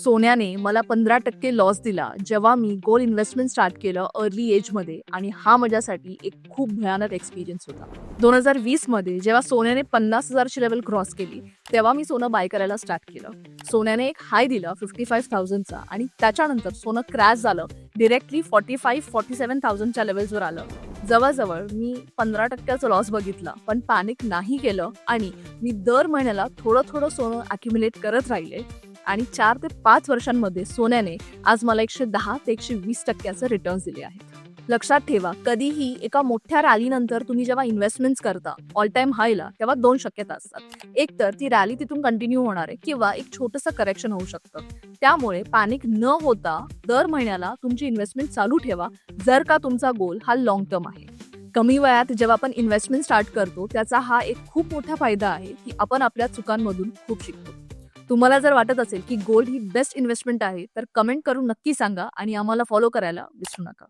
सोन्याने मला 15% लॉस दिला जेव्हा मी गोल्ड इन्व्हेस्टमेंट स्टार्ट केलं अर्ली एजमध्ये, आणि हा माझ्यासाठी एक खूप भयानक एक्सपिरियन्स होता. 2020 मध्ये जेव्हा सोन्याने 50,000ची लेवल क्रॉस केली, तेव्हा मी सोनं बाय करायला स्टार्ट केलं. सोन्याने एक हाय दिला 55,000चा, आणि त्याच्यानंतर सोनं क्रॅश झालं, डिरेक्टली 45-47,000च्या लेवल्सवर आलं. जवळजवळ मी 15%चा लॉस बघितला, पण पॅनिक नाही केलं आणि मी दर महिन्याला थोडं थोडं सोनं अॅक्युमुलेट करत राहिले. आणि 4 ते 5 वर्षांमध्ये सोन्याने आज मला 110 ते 120% रिटर्न्स दिले आहेत. लक्षात ठेवा, कधीही एका मोठ्या रॅलीनंतर तुम्ही जेव्हा इन्व्हेस्टमेंट्स करता ऑल टाइम हायला, तेव्हा 2 शक्यता असतात. एक तर ती रॅली तिथून कंटिन्यू होणार आहे, किंवा एक छोटंसं करेक्शन होऊ शकतं. त्यामुळे पॅनिक न होता दर महिन्याला तुमची इन्व्हेस्टमेंट चालू ठेवा, जर का तुमचा गोल हा लॉंग टर्म आहे. कमी वयात जेव्हा आपण इन्व्हेस्टमेंट स्टार्ट करतो, त्याचा हा एक खूप मोठा फायदा आहे की आपण आपल्या चुकांमधून खूप शिकतो. तुम्हाला जर वाटत असेल की गोल्ड ही बेस्ट इन्व्हेस्टमेंट आहे, तर कमेंट करून नक्की सांगा आणि आम्हाला फॉलो करायला विसरू नका.